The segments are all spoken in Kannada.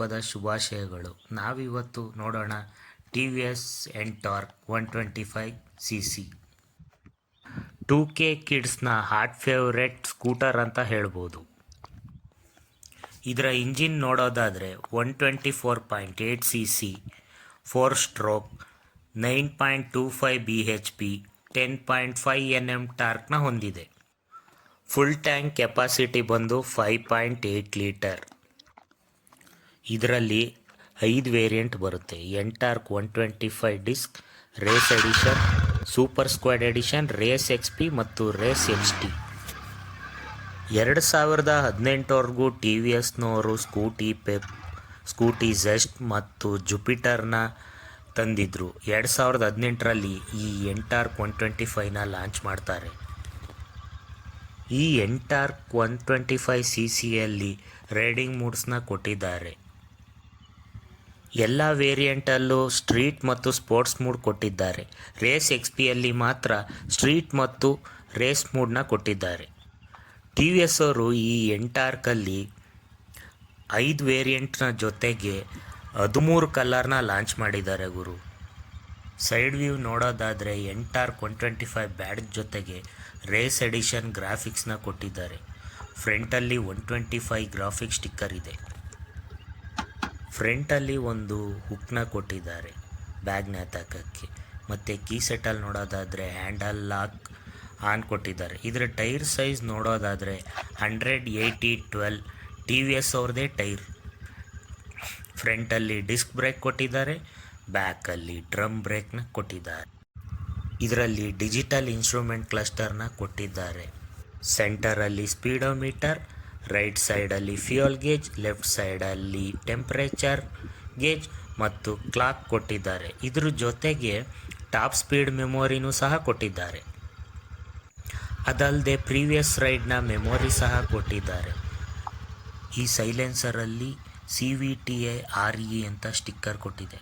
ಹಬ್ಬದ ಶುಭಾಶಯಗಳು. ನಾವಿವತ್ತು ನೋಡೋಣ T V S Ntorq 125cc 2K ಕಿಡ್ಸ್ನ ಹಾಟ್ ಫೇವ್ರೆಟ್ ಸ್ಕೂಟರ್ ಅಂತ ಹೇಳ್ಬೋದು. ಇದರ ಇಂಜಿನ್ ನೋಡೋದಾದರೆ 124.8cc 4 ಸ್ಟ್ರೋಕ್ 9.25 bhp 10.5 Nm ಟಾರ್ಕ್ನ ಹೊಂದಿದೆ. ಫುಲ್ ಟ್ಯಾಂಕ್ ಕೆಪಾಸಿಟಿ ಬಂದು 5.8 ಲೀಟರ್. ಇದರಲ್ಲಿ 5 ವೇರಿಯಂಟ್ ಬರುತ್ತೆ. Ntorq 125 disc, race edition, super squad edition, race XP ಮತ್ತು ರೇಸ್ HT. 2018ವರೆಗೂ ಟಿ ವಿ ಎಸ್ನವರು ಸ್ಕೂಟಿ ಪೆಪ್, ಸ್ಕೂಟಿ ಜೆಸ್ಟ್ ಮತ್ತು ಜುಪಿಟರ್ನ ತಂದಿದ್ರು. 2018ರಲ್ಲಿ ಈ ಎನ್ಟಾರ್ಕ್ 125ನ ಲಾಂಚ್ ಮಾಡ್ತಾರೆ. ಈ ಎನ್ಟಾರ್ಕ್ 125cc ರೈಡಿಂಗ್ ಮೂಡ್ಸ್ನ ಕೊಟ್ಟಿದ್ದಾರೆ. ಎಲ್ಲ ವೇರಿಯಂಟಲ್ಲೂ ಸ್ಟ್ರೀಟ್ ಮತ್ತು ಸ್ಪೋರ್ಟ್ಸ್ ಮೂಡ್ ಕೊಟ್ಟಿದ್ದಾರೆ. ರೇಸ್ XPಯಲ್ಲಿ ಮಾತ್ರ ಸ್ಟ್ರೀಟ್ ಮತ್ತು ರೇಸ್ ಮೂಡ್ನ ಕೊಟ್ಟಿದ್ದಾರೆ. ಟಿ ವಿ ಎಸ್ ಅವರು ಈ ಎನ್ಟಾರ್ಕಲ್ಲಿ 5 ವೇರಿಯಂಟ್ನ ಜೊತೆಗೆ 13 ಕಲರ್ನ ಲಾಂಚ್ ಮಾಡಿದ್ದಾರೆ ಗುರು. ಸೈಡ್ ವ್ಯೂ ನೋಡೋದಾದರೆ ಎನ್ಟಾರ್ಕ್ 125 ಬ್ಯಾಡ್ಜ್ ಜೊತೆಗೆ ರೇಸ್ ಎಡಿಷನ್ ಗ್ರಾಫಿಕ್ಸ್ನ ಕೊಟ್ಟಿದ್ದಾರೆ. ಫ್ರಂಟಲ್ಲಿ 125 ಗ್ರಾಫಿಕ್ಸ್ ಸ್ಟಿಕ್ಕರ್ ಇದೆ. ಫ್ರಂಟಲ್ಲಿ ಒಂದು ಹುಕ್ನ ಕೊಟ್ಟಿದ್ದಾರೆ ಬ್ಯಾಗ್ನ ಎತ್ತಾಕಕ್ಕೆ. ಮತ್ತು ಕೀ ಸೆಟ್ಟಲ್ಲಿ ನೋಡೋದಾದರೆ ಹ್ಯಾಂಡಲ್ ಲಾಕ್ ಆನ್ ಕೊಟ್ಟಿದ್ದಾರೆ. ಇದರ ಟೈರ್ ಸೈಜ್ ನೋಡೋದಾದರೆ 100/80/12 ಟಿ ವಿ ಎಸ್ ಅವ್ರದ್ದೇ ಟೈರ್. ಫ್ರಂಟಲ್ಲಿ ಡಿಸ್ಕ್ ಬ್ರೇಕ್ ಕೊಟ್ಟಿದ್ದಾರೆ, ಬ್ಯಾಕಲ್ಲಿ ಡ್ರಮ್ ಬ್ರೇಕ್ನ ಕೊಟ್ಟಿದ್ದಾರೆ. ಇದರಲ್ಲಿ ಡಿಜಿಟಲ್ ಇನ್ಸ್ಟ್ರೂಮೆಂಟ್ ಕ್ಲಸ್ಟರ್ನ ಕೊಟ್ಟಿದ್ದಾರೆ. ಸೆಂಟರಲ್ಲಿ ಸ್ಪೀಡೋಮೀಟರ್, ರೈಟ್ ಸೈಡಲ್ಲಿ ಫ್ಯೂಯಲ್ ಗೇಜ್, ಲೆಫ್ಟ್ ಸೈಡಲ್ಲಿ ಟೆಂಪ್ರೇಚರ್ ಗೇಜ್ ಮತ್ತು ಕ್ಲಾಕ್ ಕೊಟ್ಟಿದ್ದಾರೆ. ಇದ್ರ ಜೊತೆಗೆ ಟಾಪ್ ಸ್ಪೀಡ್ ಮೆಮೊರಿನೂ ಸಹ ಕೊಟ್ಟಿದ್ದಾರೆ. ಅದಲ್ಲದೆ ಪ್ರೀವಿಯಸ್ ರೈಡ್ನ ಮೆಮೊರಿ ಸಹ ಕೊಟ್ಟಿದ್ದಾರೆ. ಈ ಸೈಲೆನ್ಸರಲ್ಲಿ CVTi RE ಅಂತ ಸ್ಟಿಕ್ಕರ್ ಕೊಟ್ಟಿದೆ.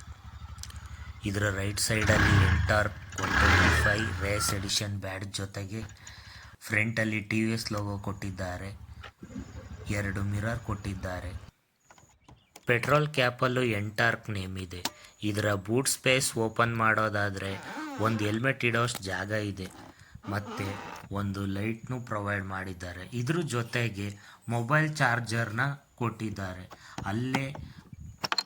ಇದರ ರೈಟ್ ಸೈಡಲ್ಲಿ ಎನ್ಟಾರ್ಕ್ 125 ರೇಸ್ ಎಡಿಷನ್ ಬ್ಯಾಡ್ಜ್ ಜೊತೆಗೆ ಫ್ರಂಟಲ್ಲಿ ಟಿ ವಿ ಎಸ್ ಲೋಗೋ ಕೊಟ್ಟಿದ್ದಾರೆ. 2 ಮಿರರ್ ಕೊಟ್ಟಿದ್ದಾರೆ. ಪೆಟ್ರೋಲ್ ಕ್ಯಾಪಲ್ಲೂ ಎನ್ಟಾರ್ಕ್ ನೇಮ್ ಇದೆ. ಇದರ ಬೂಟ್ ಸ್ಪೇಸ್ ಓಪನ್ ಮಾಡೋದಾದರೆ ಒಂದು ಹೆಲ್ಮೆಟ್ ಇಡೋಷ್ಟು ಜಾಗ ಇದೆ ಮತ್ತು ಒಂದು ಲೈಟ್ನು ಪ್ರೊವೈಡ್ ಮಾಡಿದ್ದಾರೆ. ಇದ್ರ ಜೊತೆಗೆ ಮೊಬೈಲ್ ಚಾರ್ಜರ್ನ ಕೊಟ್ಟಿದ್ದಾರೆ. ಅಲ್ಲೇ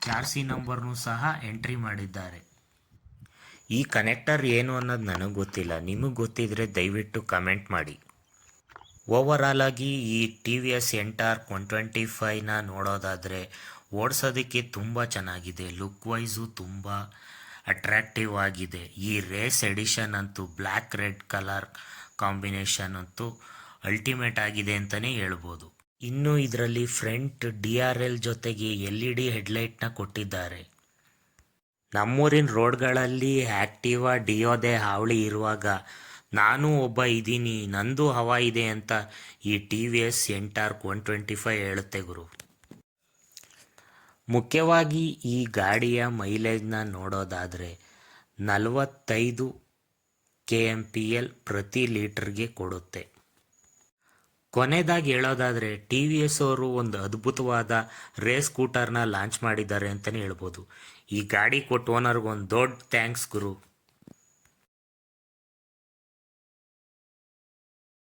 ಚಾರ್ಸಿ ನಂಬರ್ನೂ ಸಹ ಎಂಟ್ರಿ ಮಾಡಿದ್ದಾರೆ. ಈ ಕನೆಕ್ಟರ್ ಏನು ಅನ್ನೋದು ನನಗೆ ಗೊತ್ತಿಲ್ಲ. ನಿಮಗೆ ಗೊತ್ತಿದ್ರೆ ದಯವಿಟ್ಟು ಕಮೆಂಟ್ ಮಾಡಿ. ಓವರಾಲ್ ಆಗಿ ಈ ಟಿ ವಿ ಎಸ್ ಎನ್ಟಾರ್ಕ್ 125ನ ನೋಡೋದಾದರೆ ಓಡಿಸೋದಕ್ಕೆ ತುಂಬ ಚೆನ್ನಾಗಿದೆ. ಲುಕ್ ವೈಸು ತುಂಬ ಅಟ್ರಾಕ್ಟಿವ್ ಆಗಿದೆ. ಈ ರೇಸ್ ಎಡಿಷನ್ ಅಂತೂ ಬ್ಲ್ಯಾಕ್ ರೆಡ್ ಕಲರ್ ಕಾಂಬಿನೇಷನ್ ಅಂತೂ ಅಲ್ಟಿಮೇಟ್ ಆಗಿದೆ ಅಂತಲೇ ಹೇಳ್ಬೋದು. ಇನ್ನು ಇದರಲ್ಲಿ ಫ್ರಂಟ್ DRL ಜೊತೆಗೆ LED ಹೆಡ್ಲೈಟ್ನ ಕೊಟ್ಟಿದ್ದಾರೆ. ನಮ್ಮೂರಿನ ರೋಡ್ಗಳಲ್ಲಿ ಆ್ಯಕ್ಟಿವಾ ಡಿಯೋದೇ ಹಾವಳಿ ಇರುವಾಗ ನಾನು ಒಬ್ಬ ಇದ್ದೀನಿ, ನಂದು ಹವಾ ಇದೆ ಅಂತ ಈ ಟಿ ವಿ ಎಸ್ ಎನ್ಟಾರ್ಕ್ 125 ಹೇಳುತ್ತೆ ಗುರು. ಮುಖ್ಯವಾಗಿ ಈ ಗಾಡಿಯ ಮೈಲೇಜ್ನ ನೋಡೋದಾದರೆ 45 kmpl ಪ್ರತಿ ಲೀಟರ್ಗೆ ಕೊಡುತ್ತೆ. ಕೊನೆಯದಾಗಿ ಹೇಳೋದಾದರೆ ಟಿ ವಿ ಎಸ್ ಅವರು ಒಂದು ಅದ್ಭುತವಾದ ರೇಸ್ ಸ್ಕೂಟರ್ನ ಲಾಂಚ್ ಮಾಡಿದ್ದಾರೆ ಅಂತಲೇ ಹೇಳ್ಬೋದು. ಈ ಗಾಡಿ ಕೊಟ್ಟು ಓನರ್ಗೆ ಒಂದು ದೊಡ್ಡ ಥ್ಯಾಂಕ್ಸ್ ಗುರು.